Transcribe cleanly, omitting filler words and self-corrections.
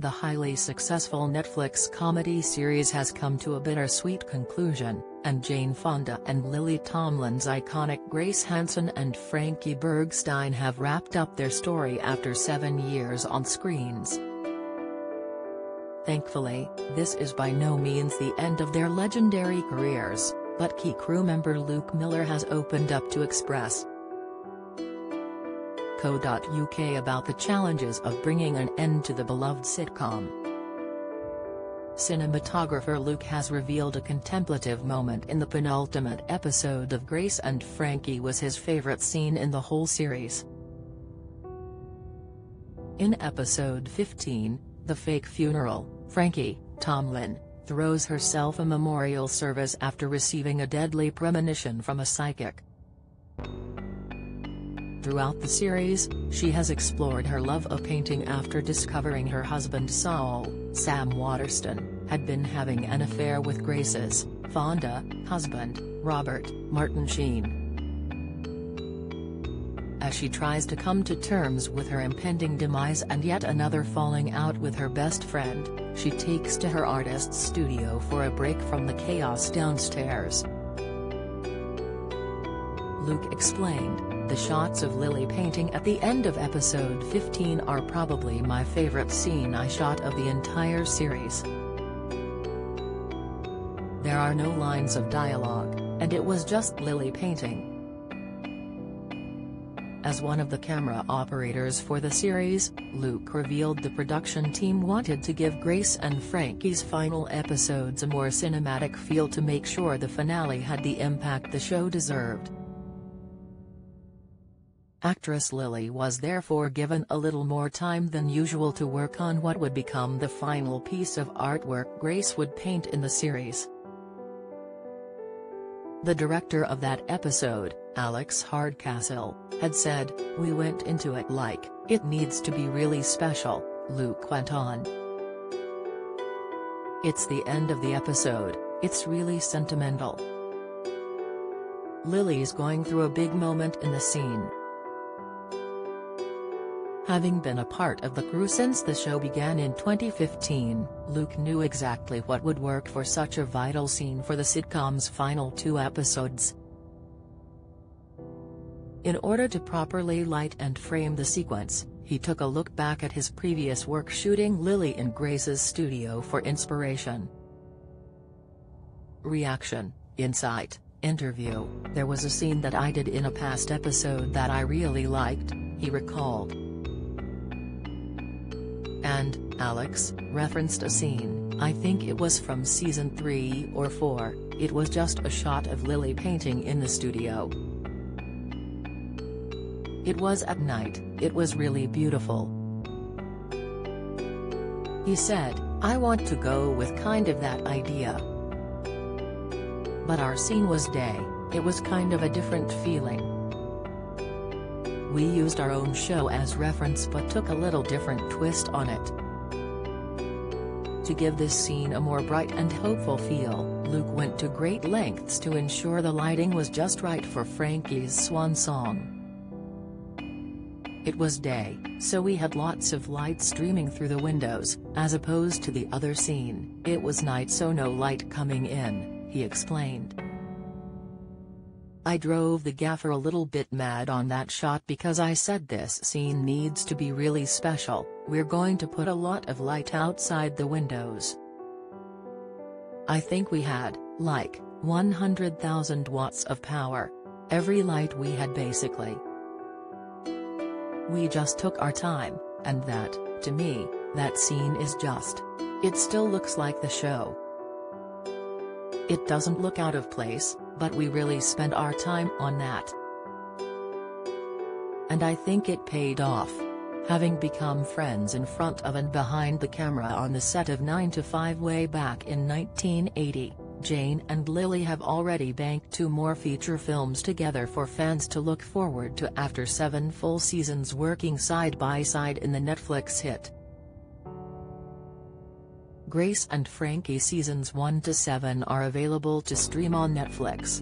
the highly successful Netflix comedy series has come to a bittersweet conclusion, and Jane Fonda and Lily Tomlin's iconic Grace Hansen and Frankie Bergstein have wrapped up their story after 7 years on screens. Thankfully, this is by no means the end of their legendary careers, but key crew member Luke Miller has opened up to Express. Co.uk about the challenges of bringing an end to the beloved sitcom. Cinematographer Luke has revealed a contemplative moment in the penultimate episode of Grace and Frankie was his favorite scene in the whole series. In episode 15, The Fake Funeral, Frankie Tomlin throws herself a memorial service after receiving a deadly premonition from a psychic. Throughout the series, she has explored her love of painting after discovering her husband Sam Waterston, had been having an affair with Grace's Fonda husband, Robert Martin Sheen. As she tries to come to terms with her impending demise and yet another falling out with her best friend, she takes to her artist's studio for a break from the chaos downstairs. Luke explained, "The shots of Lily painting at the end of episode 15 are probably my favorite scene I shot of the entire series. There are no lines of dialogue, and it was just Lily painting." As one of the camera operators for the series, Luke revealed the production team wanted to give Grace and Frankie's final episodes a more cinematic feel to make sure the finale had the impact the show deserved. Actress Lily was therefore given a little more time than usual to work on what would become the final piece of artwork Grace would paint in the series. The director of that episode, Alex Hardcastle, had said, "We went into it like, it needs to be really special," Luke went on. "It's the end of the episode, it's really sentimental. Lily's going through a big moment in the scene." Having been a part of the crew since the show began in 2015, Luke knew exactly what would work for such a vital scene for the sitcom's final 2 episodes. In order to properly light and frame the sequence, he took a look back at his previous work shooting Lily in Grace's studio for inspiration. Reaction, insight, interview: "There was a scene that I did in a past episode that I really liked," he recalled. And, Alex referenced a scene, "I think it was from season 3 or 4, it was just a shot of Lily painting in the studio. It was at night, it was really beautiful." He said, "I want to go with kind of that idea. But our scene was day, it was kind of a different feeling. We used our own show as reference but took a little different twist on it. To give this scene a more bright and hopeful feel, Luke went to great lengths to ensure the lighting was just right for Frankie's swan song. It was day, so we had lots of light streaming through the windows, as opposed to the other scene, it was night so no light coming in," he explained. "I drove the gaffer a little bit mad on that shot because I said this scene needs to be really special, we're going to put a lot of light outside the windows. I think we had, like, 100,000 watts of power. Every light we had basically. We just took our time, and that, to me, that scene is just. It still looks like the show. It doesn't look out of place, but we really spent our time on that. And I think it paid off." Having become friends in front of and behind the camera on the set of 9 to 5 way back in 1980, Jane and Lily have already banked 2 more feature films together for fans to look forward to after 7 full seasons working side by side in the Netflix hit. Grace and Frankie seasons 1 to 7 are available to stream on Netflix.